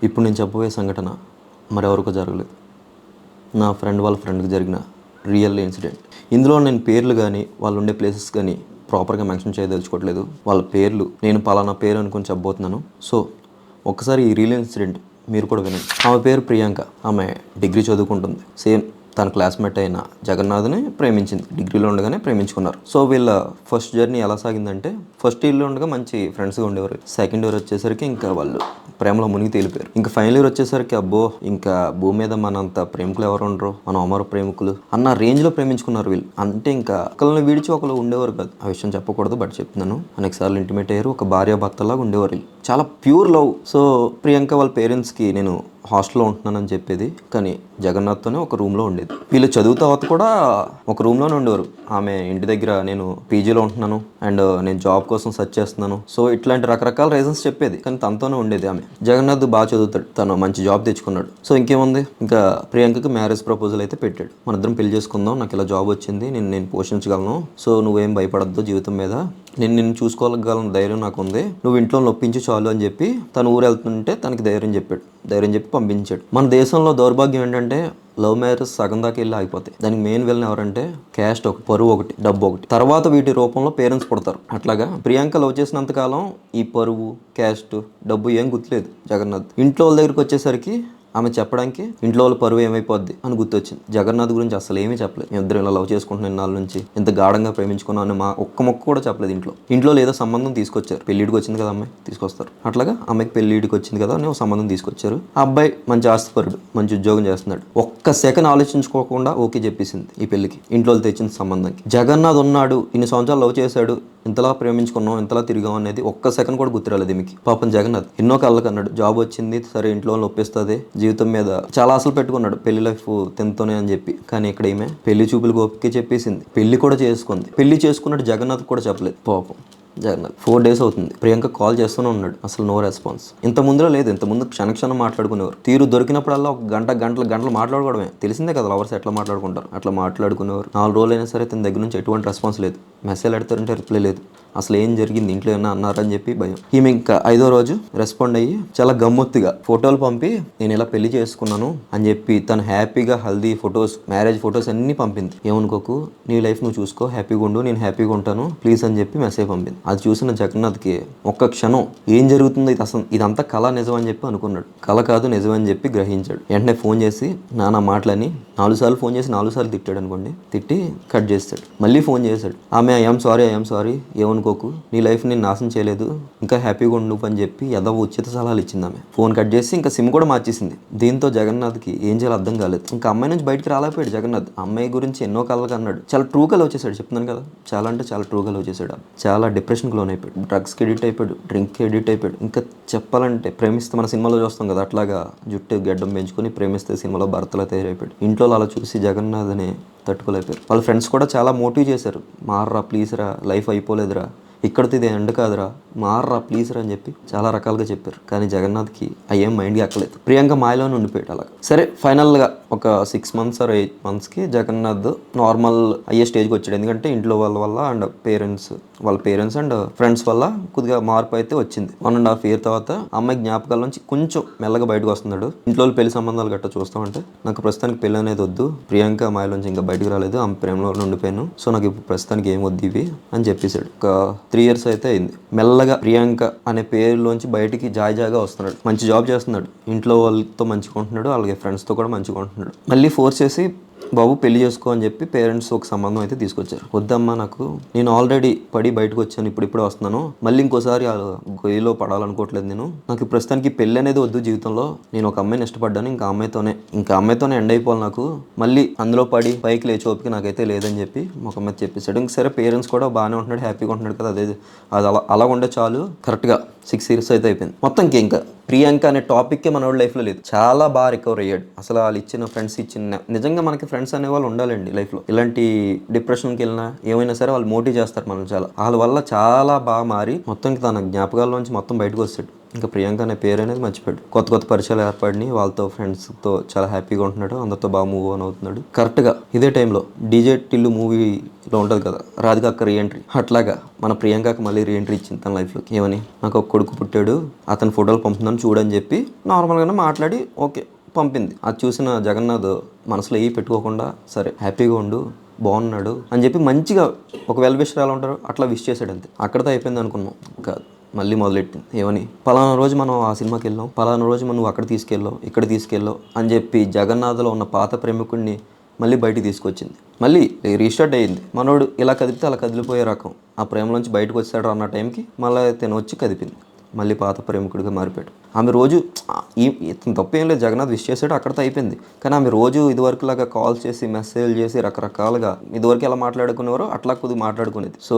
ఇప్పుడు నేను చెప్పబోయే సంఘటన మరెవరికో జరగలేదు. నా ఫ్రెండ్ వాళ్ళ ఫ్రెండ్కి జరిగిన రియల్ ఇన్సిడెంట్. ఇందులో నేను పేర్లు కానీ వాళ్ళు ఉండే ప్లేసెస్ కానీ ప్రాపర్గా మెన్షన్ చేయదలుచుకోవట్లేదు. వాళ్ళ పేర్లు నేను పలానా పేరు అనుకుని చెప్పబోతున్నాను. సో ఒక్కసారి ఈ రియల్ ఇన్సిడెంట్ మీరు కూడా వినండి. ఆమె పేరు ప్రియాంక. ఆమె డిగ్రీ చదువుకుంటుంది. సేమ్ తన క్లాస్మేట్ అయిన జగన్నాథ్ని ప్రేమించింది. డిగ్రీలో ఉండగానే ప్రేమించుకున్నారు. సో వీళ్ళ ఫస్ట్ జర్నీ ఎలా సాగిందంటే, ఫస్ట్ ఇయర్లో ఉండగా మంచి ఫ్రెండ్స్గా ఉండేవారు. సెకండ్ ఇయర్ వచ్చేసరికి ఇంకా వాళ్ళు ప్రేమలో మునిగి తేలిపోయారు. ఇంకా ఫైనల్ ఇయర్ వచ్చేసరికి అబ్బో ఇంకా భూమి మీద మనంత ప్రేమికులు ఎవరు ఉండరు, మనం అమర ప్రేమికులు అన్న రేంజ్లో ప్రేమించుకున్నారు వీళ్ళు. అంటే ఇంకా ఒకళ్ళని విడిచి ఒకళ్ళు ఉండేవారు కాదు. ఆ విషయం చెప్పకూడదు బట్ చెప్తున్నాను. అనేక సార్లు ఇంటిమేట్ అయ్యారు. ఒక భార్య భర్తలాగా ఉండేవారు వీళ్ళు. చాలా ప్యూర్ లవ్. సో ప్రియాంక వాళ్ళ పేరెంట్స్కి నేను హాస్టల్లో ఉంటున్నానని చెప్పేది, కానీ జగన్నాథ్తోనే ఒక రూమ్లో ఉండేది. వీళ్ళు చదువు తర్వాత కూడా ఒక రూమ్లోనే ఉండేవారు. ఆమె ఇంటి దగ్గర నేను పీజీలో ఉంటున్నాను అండ్ నేను జాబ్ కోసం సెర్చ్ చేస్తున్నాను, సో ఇట్లాంటి రకరకాల రీజన్స్ చెప్పేది, కానీ తనతోనే ఉండేది ఆమె. జగన్నాథ్ బాగా చదువుతాడు, తను మంచి జాబ్ తెచ్చుకున్నాడు. సో ఇంకేముంది, ఇంకా ప్రియాంకకి మ్యారేజ్ ప్రపోజల్ అయితే పెట్టాడు. మన ఇద్దరం పెళ్లి చేసుకుందాం, నాకు ఇలా జాబ్ వచ్చింది, నేను పోషించగలను, సో నువ్వేం భయపడద్దు జీవితం మీద, నిన్ను చూసుకోగలను ధైర్యం నాకు ఉంది, నువ్వు ఇంట్లో నొప్పించి చాలు అని చెప్పి తను ఊరు వెళ్తుంటే తనకి ధైర్యం చెప్పి పంపించాడు. మన దేశంలో దౌర్భాగ్యం ఏంటంటే లవ్ మ్యారేజ్ సగం దాకా వెళ్ళి ఆగిపోతాయి. దానికి మెయిన్ విలన్ ఎవరంటే క్యాస్ట్ ఒకటి, పరువు ఒకటి, డబ్బు ఒకటి, తర్వాత వీటి రూపంలో పేరెంట్స్ పుడతారు. అట్లాగా ప్రియాంక లవ్ చేసినంతకాలం ఈ పరువు, క్యాస్ట్, డబ్బు ఏం గుర్తులేదు జగన్నాథ్. ఇంట్లో వాళ్ళ దగ్గరికి వచ్చేసరికి ఆమె చెప్పడానికి ఇంట్లో వాళ్ళ పరువు ఏమైపోద్ది అని గుర్తొచ్చింది. జగన్నాథ్ గురించి అసలు ఏమీ చెప్పలేదు. మేము ఇద్దరు ఇలా లవ్ చేసుకుంటున్న ఇన్నాళ్ళ నుంచి, ఇంత గాఢంగా ప్రేమించుకున్నాం అని మా ఒక్క మొక్క కూడా చెప్పలేదు. ఇంట్లో ఏదో సంబంధం తీసుకొచ్చారు. పెళ్ళిడికి వచ్చింది కదా అమ్మాయి, తీసుకొస్తారు. అట్లాగా అమ్మాయికి పెళ్ళిడికి వచ్చింది కదా అని ఒక సంబంధం తీసుకొచ్చారు. ఆ అబ్బాయి మంచి ఆస్తిపరుడు, మంచి ఉద్యోగం చేస్తున్నాడు. ఒక్క సెకండ్ ఆలోచించుకోకుండా ఓకే చెప్పేసింది ఈ పెళ్లికి, ఇంట్లో తెచ్చిన సంబంధానికి. జగన్నాథ్ ఉన్నాడు, ఇన్ని సంవత్సరాలు లవ్ చేశాడు, ఇంతలా ప్రేమించుకున్నాం, ఇంతలా తిరిగాం అనేది ఒక్క సెకండ్ కూడా గుర్తురాలేదు ఈమెకి. పాపం జగన్నాథ్ ఎన్నో కళ్ళకి అన్నాడు, జాబ్ వచ్చింది సరే ఇంట్లో ఒప్పిస్తుంది, జీవితం మీద చాలా ఆశలు పెట్టుకున్నాడు, పెళ్లి లైఫ్ తింతోనే అని చెప్పి. కానీ ఇక్కడ ఈమె పెళ్లి చూపులు గోపికి చెప్పేసింది, పెళ్లి కూడా చేసుకుంది. పెళ్లి చేసుకున్నట్టు జగన్నాథ్ కూడా చెప్పలేదు పాపం. జగన్నాథ్ 4 days అవుతుంది, ప్రియాంక కాల్ చేస్తూనే ఉన్నాడు, అసలు నో రెస్పాన్స్. ఇంత ముందులో లేదు, ఇంత ముందు క్షణక్షణం మాట్లాడుకునేవారు. తీరు దొరికినప్పుడల్లా ఒక గంటలు మాట్లాడుకోవడమే. తెలిసిందే కదా లవర్స్ ఎట్లా మాట్లాడుకుంటారు, అట్లా మాట్లాడుకునేవారు. 4 రోజులు అయినా సరే తన దగ్గర నుంచి ఎటువంటి రెస్పాన్స్ లేదు. మెసేజ్ పెడతారంటే రిప్లై లేదు. అసలు ఏం జరిగింది, ఇంట్లో ఏమన్నా అన్నారని చెప్పి భయం. ఈమె ఇంకా 5వ రోజు రెస్పాండ్ అయ్యి చాలా గమ్మత్తుగా ఫోటోలు పంపి నేను ఇలా పెళ్లి చేసుకున్నాను అని చెప్పి తను హ్యాపీగా హల్దీ ఫొటోస్, మ్యారేజ్ ఫొటోస్ అన్ని పంపింది. ఏమనుకోకు, నీ లైఫ్ నువ్వు చూసుకో, హ్యాపీగా ఉండు, నేను హ్యాపీగా ఉంటాను ప్లీజ్ అని చెప్పి మెసేజ్ పంపింది. అది చూసిన జగన్నాథ్కి ఒక్క క్షణం ఏం జరుగుతుందో, ఇది అసలు ఇదంతా కళ నిజం అని చెప్పి అనుకున్నాడు. కళ కాదు నిజం అని చెప్పి గ్రహించాడు. వెంటనే ఫోన్ చేసి నానా మాటలని 4 సార్లు ఫోన్ చేసి 4 సార్లు తిట్టాడు అనుకోండి. తిట్టి కట్ చేస్తాడు. మళ్ళీ ఫోన్ చేశాడు. ఆమె ఐఎమ్ సారీ ఏమనుకోకు, నీ లైఫ్ నేను నాశనం చేయలేదు, ఇంకా హ్యాపీగా ఉండు అని చెప్పి ఏదో ఉచిత సలహాలు ఇచ్చింది ఆమె. ఫోన్ కట్ చేసి ఇంకా సిమ్ కూడా మార్చేసింది. దీంతో జగన్నాథ్కి ఏం చేయాలో అర్థం కాలేదు. ఇంకా అమ్మాయి నుంచి బయటికి రాలేకపోయాడు జగన్నాథ్. అమ్మాయి గురించి ఎన్నో కళలు అన్నాడు. చాలా ట్రూగా లవ్ చేశాడు, చెప్తున్నాను కదా, చాలా అంటే చాలా ట్రూగా లవ్ చేశాడు. చాలా డిప్రెషన్కి లోన్ అయిపోయాడు, డ్రగ్స్కి ఎడిట్ అయిపోయాడు, డ్రింక్కి ఎడిట్ అయిపోయాడు. ఇంకా చెప్పాలంటే ప్రేమిస్తే మన సినిమాలో చూస్తాం కదా, అట్లాగా జుట్టు గడ్డం పెంచుకొని ప్రేమిస్తే సినిమాలో భర్తలా తయారైపోయాడు. ఇంట్లో అలా చూసి జగన్నాథ్ని తట్టుకోలేకపోయారు. వాళ్ళ ఫ్రెండ్స్ కూడా చాలా మోటివ్ చేశారు, మారరా ప్లీజ్ రా, లైఫ్ అయిపోలేదురా, ఇక్కడితో ఇది ఎండ్ కాదురా, మారరా ప్లీజ్ రా అని చెప్పి చాలా రకాలుగా చెప్పారు. కానీ జగన్నాథ్కి అయ్యేం మైండ్కి ఎక్కలేదు. ప్రియాంక మాయలోనే ఉండిపోయాడు. అలాగా సరే ఫైనల్గా ఒక 6 months or 8 monthsకి జగన్నాథ్ నార్మల్ అయ్యే స్టేజ్కి వచ్చాడు. ఎందుకంటే ఇంట్లో వాళ్ళ వల్ల అండ్ వాళ్ళ పేరెంట్స్ అండ్ ఫ్రెండ్స్ వల్ల కొద్దిగా మార్పు అయితే వచ్చింది. 1.5 year తర్వాత అమ్మాయి జ్ఞాపకాల నుంచి కొంచెం మెల్లగా బయటకు వస్తున్నాడు. ఇంట్లో పెళ్లి సంబంధాలు గట్రా చూస్తామంటే నాకు ప్రస్తుతానికి పెళ్లి అనేది వద్దు, ప్రియాంక మాయలోంచి ఇంకా బయటకు రాలేదు, ఆమె ప్రేమలో ఉండిపోయాను, సో నాకు ఇప్పుడు ప్రస్తుతానికి ఏం వద్దు ఇవి అని చెప్పేశాడు. ఒక 3 years అయితే అయింది. మెల్లగా ప్రియాంక అనే పేరులోంచి బయటికి జాయిగా వస్తున్నాడు. మంచి జాబ్ చేస్తున్నాడు, ఇంట్లో వాళ్ళతో మంచిగా ఉంటున్నాడు, అలాగే ఫ్రెండ్స్తో కూడా మంచిగా ఉంటున్నాడు. మళ్ళీ ఫోర్స్ చేసి బాబు పెళ్లి చేసుకో అని చెప్పి పేరెంట్స్ ఒక సంబంధం అయితే తీసుకొచ్చారు. వద్దమ్మా, నేను ఆల్రెడీ పడి బయటకు వచ్చాను, ఇప్పుడే వస్తున్నాను, మళ్ళీ ఇంకోసారి గొయ్యిలో పడాలనుకోవట్లేదు నేను, నాకు ప్రస్తుతానికి పెళ్లి అనేది వద్దు జీవితంలో, నేను ఒక అమ్మాయిని ఇష్టపడ్డాను, ఇంకా అమ్మాయితోనే ఎండ్ అయిపోవాలి, నాకు మళ్ళీ అందులో పడి పైకి లేచి ఓపిక నాకైతే లేదని చెప్పి ఒక అమ్మాయి చెప్పేశాడు. ఇంక సరే పేరెంట్స్ కూడా బాగానే ఉంటున్నాడు, హ్యాపీగా ఉంటున్నాడు కదా, అది అలా ఉండే చాలు. కరెక్ట్గా 6 years అయితే అయిపోయింది. మొత్తంకి ఇంకా ప్రియాంక అనే టాపిక్కే మనోడి లైఫ్లో లేదు. చాలా బాగా రికవర్ అయ్యాడు. అసలు వాళ్ళు ఇచ్చిన ఫ్రెండ్స్ నిజంగా మనకి ఫ్రెండ్స్ అనే వాళ్ళు ఉండాలండి లైఫ్లో. ఇలాంటి డిప్రెషన్కి వెళ్ళినా ఏమైనా సరే వాళ్ళు మోటివ్ చేస్తారు మనం చాలా. వాళ్ళ వల్ల చాలా బాగా మారి మొత్తంకి తన జ్ఞాపకాల నుంచి మొత్తం బయటకు వస్తాడు. ఇంకా ప్రియాంక అనే పేరు అనేది మర్చిపోయాడు. కొత్త కొత్త పరిచయాలు ఏర్పడినాయి, వాళ్ళతో ఫ్రెండ్స్తో చాలా హ్యాపీగా ఉంటున్నాడు, అందరితో బాగా మూవ్ ఆన్ అవుతున్నాడు. కరెక్ట్గా ఇదే టైంలో డీజే టిల్లు మూవీలో ఉంటుంది కదా రాధిక అక్క రీఎంట్రీ, అట్లాగా మన ప్రియాంకకి మళ్ళీ రీఎంట్రీ ఇచ్చింది తన లైఫ్లోకి. ఏమని, నాకు ఒక కొడుకు పుట్టాడు, అతని ఫోటోలు పంపుతున్నాను చూడని చెప్పి నార్మల్గానే మాట్లాడి ఓకే పంపింది. అది చూసిన జగన్నాథ్ మనసులో ఏ పెట్టుకోకుండా సరే హ్యాపీగా ఉండు, బాగున్నాడు అని చెప్పి మంచిగా ఒక వెల్ విషర్ ఎలా ఉంటారో అట్లా విష్ చేశాడు. అంతే, అక్కడితో అయిపోయింది అనుకున్నాం. కాదు, మళ్ళీ మొదలెట్టింది. ఏమని, పలానా రోజు మనం ఆ సినిమాకి వెళ్ళాం, పలానా రోజు మనం అక్కడ తీసుకెళ్ళాం, ఇక్కడ తీసుకెళ్ళాం అని చెప్పి జగన్నాథ్లో ఉన్న పాత ప్రేమికుడిని మళ్ళీ బయటికి తీసుకొచ్చింది. మళ్ళీ రీస్టార్ట్ అయ్యింది. మనోడు ఇలా కదిపితే అలా కదిలిపోయే రకం, ఆ ప్రేమలోంచి బయటకు వచ్చాడు అన్న టైంకి మళ్ళీ తను వచ్చి కదిపింది, మళ్ళీ పాత ప్రేమికుడిగా మారిపోయాడు. ఆమె రోజు ఇతను తప్పేం లేదు, జగన్నాథ్ విష్ చేసాడు, అక్కడితో అయిపోయింది. కానీ ఆమె రోజు ఇదివరకులాగా కాల్ చేసి మెసేజ్ చేసి రకరకాలుగా ఇదివరకు ఎలా మాట్లాడుకునేవారో అట్లా కొద్దిగా మాట్లాడుకునేది. సో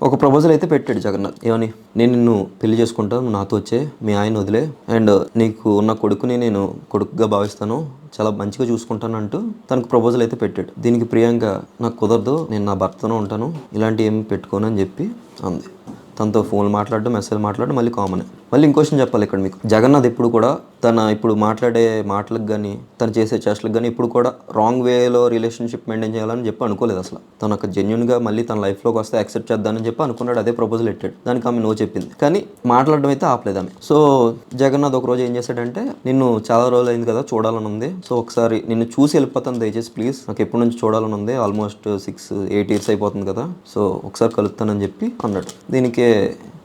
ఒక ప్రపోజల్ అయితే పెట్టాడు జగన్నాథ్. ఏమని, నేను నిన్ను పెళ్లి చేసుకుంటాను, నువ్వు నాతో వచ్చే, మీ ఆయన వదిలే, అండ్ నీకు ఉన్న కొడుకుని నేను కొడుకుగా భావిస్తాను, చాలా మంచిగా చూసుకుంటాను అంటూ తనకు ప్రపోజల్ అయితే పెట్టాడు. దీనికి ప్రియాంక, నాకు కుదరదు, నేను నా భర్తతో ఉంటాను, ఇలాంటి ఏమి పెట్టుకోను అని చెప్పి అంది. తనతో ఫోన్ మాట్లాడడం, మెసేజ్ మాట్లాడడం మళ్ళీ కామన్. మళ్ళీ ఇంకో విషయం చెప్పాలి ఇక్కడ మీకు, జగన్నాథ్ ఎప్పుడు కూడా తన ఇప్పుడు మాట్లాడే మాటలకు కానీ తను చేసే చేష్టలకు కానీ ఇప్పుడు కూడా రాంగ్ వేలో రిలేషన్షిప్ మెయింటైన్ చేయాలని చెప్పి అనుకోలేదు అసలు. తను ఒక జెన్యున్గా మళ్ళీ తన లైఫ్లోకి వస్తే యాక్సెప్ట్ చేద్దామని చెప్పి అనుకున్నాడు, అదే ప్రపోజల్ పెట్టాడు. దానికి ఆమె నో చెప్పింది, కానీ మాట్లాడడం అయితే ఆపలేదు ఆమె. సో జగన్నాథ్ ఒక రోజు ఏం చేశాడంటే, నిన్ను చాలా రోజులు అయింది కదా చూడాలని ఉంది, సో ఒకసారి నిన్ను చూసి వెళ్ళిపోతాను దయచేసి ప్లీజ్, నాకు ఎప్పటి నుంచి చూడాలని ఉంది, ఆల్మోస్ట్ 6-8 years అయిపోతుంది కదా, సో ఒకసారి కలుస్తానని చెప్పి అన్నాడు. దీనికి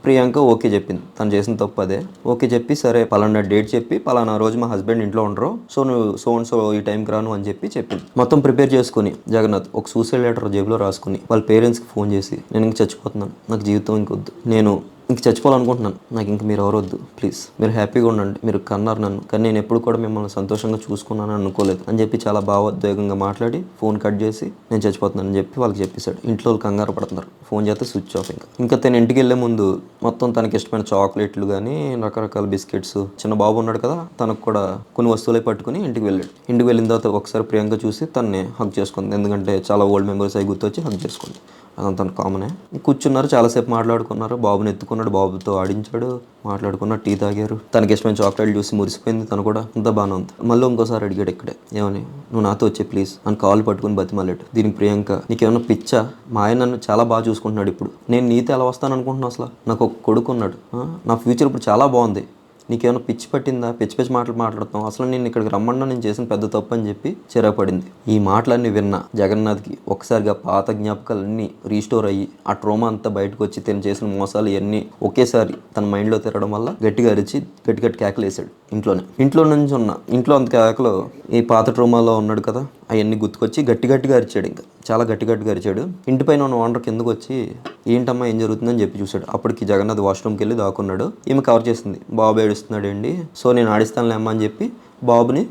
ప్రియాంక ఓకే చెప్పింది, తను చేసిన తప్పు అదే. ఓకే చెప్పి సరే పలానా డేట్ చెప్పి పలానా రోజు మా హస్బెండ్ ఇంట్లో ఉండరు, సో నువ్వు సో ఈ టైంకి రాను అని చెప్పి చెప్పింది. మొత్తం ప్రిపేర్ చేసుకుని జగన్నాథ్ ఒక సూసైడ్ లెటర్ జేబులో రాసుకుని వాళ్ళ పేరెంట్స్కి ఫోన్ చేసి, నేను ఇంక చచ్చిపోతున్నాను, నాకు జీవితం ఇంకొద్దు, నేను ఇంక చచ్చిపోవాలనుకుంటున్నాను, నాకు ఇంక మీరు ఎవరొద్దు ప్లీజ్, మీరు హ్యాపీగా ఉండండి, మీరు కన్నారు నన్ను, కానీ నేను ఎప్పుడు కూడా మిమ్మల్ని సంతోషంగా చూసుకున్నాను అనుకోలేదు అని చెప్పి చాలా భావోద్వేగంగా మాట్లాడి ఫోన్ కట్ చేసి నేను చచ్చిపోతున్నాను అని చెప్పి వాళ్ళకి చెప్పేశాడు. ఇంట్లో వాళ్ళు కంగారు పడుతున్నారు, ఫోన్ చేస్తే స్విచ్ ఆఫ్. ఇంకా తను ఇంటికి వెళ్ళే ముందు మొత్తం తనకి ఇష్టమైన చాక్లెట్లు కానీ రకరకాల బిస్కెట్స్, చిన్న బాబు ఉన్నాడు కదా తనకు కూడా కొన్ని వస్తువులే పట్టుకుని ఇంటికి వెళ్ళాడు. ఇంటికి వెళ్ళిన తర్వాత ఒకసారి ప్రియాంక చూసి తనని హగ్ చేసుకుంది, ఎందుకంటే చాలా ఓల్డ్ మెమరీస్ అవి గుర్తొచ్చి హగ్ చేసుకుంది. అదంతా కామనే. కూర్చున్నారు, చాలాసేపు మాట్లాడుకున్నారు, బాబుని ఎత్తుకున్నాడు, బాబుతో ఆడించాడు, మాట్లాడుకున్నాడు, టీ తాగారు, తనకి ఇష్టమైన చాక్లెట్లు చూసి మురిసిపోయింది తను కూడా, అంతా బాగానే ఉంది. మళ్ళీ ఇంకోసారి అడిగాడు ఇక్కడే, ఏమని, నువ్వు నాతో వచ్చే ప్లీజ్ అని కాల్ పట్టుకుని బతిమాలాడు. దీనికి ప్రియాంక, నీకేమన్నా పిచ్చా, మా ఆయన నన్ను చాలా బాగా చూసుకుంటున్నాడు, ఇప్పుడు నేను నీతో ఎలా వస్తాను అనుకుంటున్నావు, అసలు నాకు ఒక కొడుకు ఉన్నాడు, నా ఫ్యూచర్ ఇప్పుడు చాలా బాగుంది, నీకేమైనా పిచ్చి పట్టిందా, పిచ్చి మాటలు మాట్లాడుతాం, అసలు నేను ఇక్కడికి రమ్మన్నా నేను చేసిన పెద్ద తప్పు అని చెప్పి చిరాపడింది. ఈ మాటలన్నీ విన్న జగన్నాథ్కి ఒకసారిగా పాత జ్ఞాపకాలన్నీ రీస్టోర్ అయ్యి ఆ ట్రోమా అంతా బయటకు వచ్చి తను చేసిన మోసాలు ఇవన్నీ ఒకేసారి తన మైండ్లో తిరగడం వల్ల గట్టిగా అరిచి గట్టి కేకలు వేసాడు. ఇంట్లో నుంచి ఉన్న ఇంట్లో అంత కేకలో ఈ పాత ట్రోమాలో ఉన్నాడు కదా, అవన్నీ గుర్తుకొచ్చి గట్టిగా అరిచాడు, ఇంకా చాలా గట్టిగా అరిచాడు. ఇంటిపైన ఉన్న ఓనర్ కిందకు వచ్చి ఏంటమ్మా ఏం జరుగుతుందని చెప్పి చూశాడు. అప్పటికి జగన్నాథ్ వాష్రూమ్కి వెళ్ళి దాక్కున్నాడు. ఈమె కవర్ చేసింది, బాబు ఏడుస్తున్నాడు అండి, సో నేను ఆడిస్తానులే అమ్మ అని చెప్పి బాబుని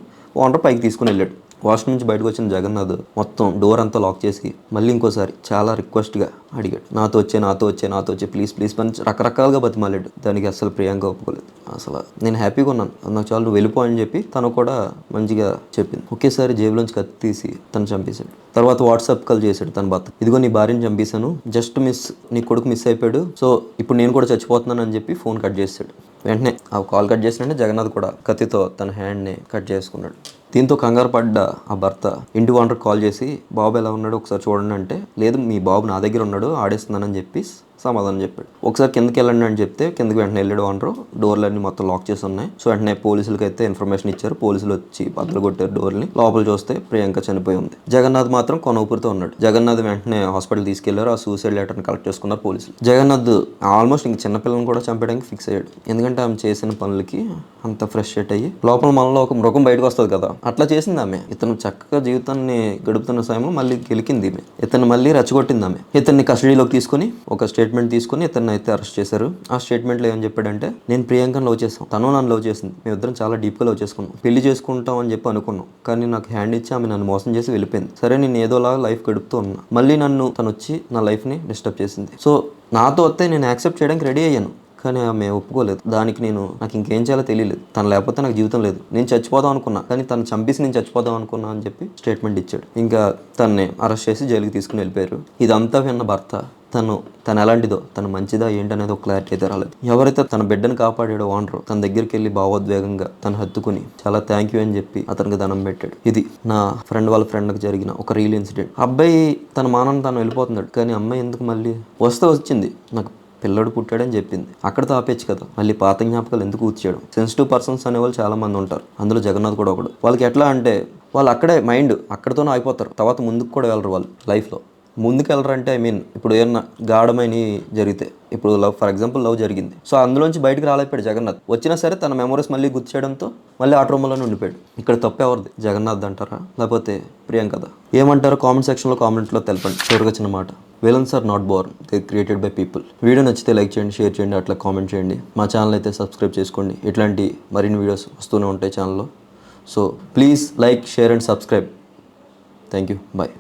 ఓనర్ పైకి తీసుకుని వెళ్ళాడు. వాష్రూమ్ నుంచి బయటకు వచ్చిన జగన్నాథ్ మొత్తం డోర్ అంతా లాక్ చేసి మళ్ళీ ఇంకోసారి చాలా రిక్వెస్ట్గా అడిగాడు, నాతో వచ్చే ప్లీజ్ అని రకరకాలుగా బతిమాలాడు. దానికి అసలు ప్రియాంక ఒప్పుకోలేదు. అసలు నేను హ్యాపీగా ఉన్నాను, నాకు చాలా నువ్వు వెళ్ళిపో అని చెప్పి తను కూడా మంచిగా చెప్పింది. ఒకేసారి జేబులోంచి కత్తి తీసి తను చంపేశాడు. తర్వాత వాట్సాప్ కాల్ చేశాడు తన భర్త, ఇదిగో నీ భార్యని చంపేశాను, జస్ట్ నీ కొడుకు మిస్ అయిపోయాడు, సో ఇప్పుడు నేను కూడా చచ్చిపోతున్నాను అని చెప్పి ఫోన్ కట్ చేశాడు. వెంటనే ఆ కాల్ కట్ చేసినట్టే జగన్నాథ్ కూడా కత్తితో తన హ్యాండ్ని కట్ చేసుకున్నాడు. దీంతో కంగారు పడ్డ ఆ భర్త ఇంటి ఓనర్కి కాల్ చేసి, బాబు ఎలా ఉన్నాడు ఒకసారి చూడండి అంటే, లేదు మీ బాబు నా దగ్గర ఉన్నాడు, ఆడేస్తున్నానని చెప్పి సమాధానం చెప్పాడు. ఒకసారి కిందకి వెళ్ళండి అని చెప్తే కిందకి వెంటనే వెళ్ళాడు ఓనరు. డోర్లన్నీ మొత్తం లాక్ చేసి ఉన్నాయి. సో వెంటనే పోలీసులకి అయితే ఇన్ఫర్మేషన్ ఇచ్చారు. పోలీసులు వచ్చి బద్దలు కొట్టారు డోర్ని. లోపల చూస్తే ప్రియాంక చనిపోయి ఉంది. జగన్నాథ్ మాత్రం కొన ఊపిరితో ఉన్నాడు. జగన్నాథ్ వెంటనే హాస్పిటల్ తీసుకెళ్లారు. ఆ సూసైడ్ లెటర్ని కలెక్ట్ చేసుకున్నారు పోలీసులు. జగన్నాథ్ ఆల్మోస్ట్ ఇంక చిన్నపిల్లని కూడా చంపడానికి ఫిక్స్ అయ్యాడు. ఎందుకంటే ఆమె చేసిన పనులకి అంత ఫ్రస్ట్రేట్ అయ్యి, లోపల మనలో ఒక మృగం బయటకు వస్తుంది కదా, అట్లా చేసింది ఆమె. ఇతను చక్కగా జీవితాన్ని గడుపుతున్న సమయంలో మళ్ళీ గెలికింది ఈమె. ఇతను మళ్ళీ రెచ్చగొట్టింది ఆమె. ఇతన్ని కస్టడీలోకి తీసుకుని ఒక స్టేట్మెంట్ తీసుకుని ఇతన్ని అయితే అరెస్ట్ చేశారు. ఆ స్టేట్మెంట్లో ఏమని చెప్పాడంటే, నేను ప్రియాంకను లవ్ చేసాం, తను నన్ను లవ్ చేసింది, మేమిద్దరం చాలా డీప్గా లవ్ చేసుకున్నాం, పెళ్లి చేసుకుంటాం అని చెప్పి అనుకున్నాం, కానీ నాకు హ్యాండ్ ఇచ్చి ఆమె నన్ను మోసం చేసి వెళ్ళిపోయింది. సరే నేను ఏదోలా లైఫ్ గడుపుతూ ఉన్నా, మళ్ళీ తను వచ్చి నా లైఫ్ని డిస్టర్బ్ చేసింది. సో నాతో వస్తే నేను యాక్సెప్ట్ చేయడానికి రెడీ అయ్యాను, కానీ ఆమె ఒప్పుకోలేదు. దానికి నాకు ఇంకేం చేయాలో తెలియలేదు. తను లేకపోతే నాకు జీవితం లేదు, నేను చచ్చిపోదాం అనుకున్నా, కానీ తను చంపేసి నేను చచ్చిపోదాం అనుకున్నా అని చెప్పి స్టేట్మెంట్ ఇచ్చాడు. ఇంకా తనని అరెస్ట్ చేసి జైలుకి తీసుకుని వెళ్ళిపోయారు. ఇదంతా విన్న భర్త తను ఎలాంటిదో, తను మంచిదా ఏంటనేది ఒక క్లారిటీ అయితే రాలేదు. ఎవరైతే తన బిడ్డను కాపాడాడో ఓనరు, తన దగ్గరికి వెళ్ళి భావోద్వేగంగా తను హత్తుకుని చాలా థ్యాంక్ యూ అని చెప్పి అతనికి దండం పెట్టాడు. ఇది నా ఫ్రెండ్ వాళ్ళ ఫ్రెండ్కి జరిగిన ఒక రియల్ ఇన్సిడెంట్. అబ్బాయి తన మానం తను వెళ్ళిపోతున్నాడు, కానీ అమ్మాయి ఎందుకు మళ్ళీ వచ్చింది, నాకు పిల్లడు పుట్టాడని చెప్పింది. అక్కడితో ఆపేచ్చు కదా, మళ్ళీ పాత జ్ఞాపకాలు ఎందుకు కూర్చాడు? సెన్సిటివ్ పర్సన్స్ అనేవాళ్ళు చాలా మంది ఉంటారు, అందులో జగన్నాథ్ కూడా ఒకడు. వాళ్ళకి ఎట్లా అంటే వాళ్ళు అక్కడే మైండ్ అక్కడితోనే అయిపోతారు, తర్వాత ముందుకు కూడా వెళ్ళరు. వాళ్ళు లైఫ్లో ముందుకు వెళ్ళరంటే ఇప్పుడు ఏమన్నా గాఢమైన జరిగితే, ఇప్పుడు ఫర్ ఎగ్జాంపుల్ లవ్ జరిగింది, సో అందులోంచి బయటకు రాలేకపోయాడు జగన్నాథ్. వచ్చినా సరే తన మెమరీస్ మళ్ళీ గుర్తు చేయడంతో మళ్ళీ ఆ రూమ్లోనే ఉండిపోయాడు. ఇక్కడ తప్పు ఎవరిది? జగన్నాథ్ అంటారా లేకపోతే ప్రియాంకదా? ఏమంటారో కామెంట్ సెక్షన్లో కామెంట్లో తెలపండి. చివరిగా చిన్న మాట, villains are not born, they created by people. వీడియో నచ్చితే లైక్ చేయండి, షేర్ చేయండి, అట్లా కామెంట్ చేయండి. మా ఛానల్ అయితే సబ్స్క్రైబ్ చేసుకోండి, ఇట్లాంటి మరిన్ని వీడియోస్ వస్తూనే ఉంటాయి ఛానల్లో. So please like, share and subscribe. Thank you, bye.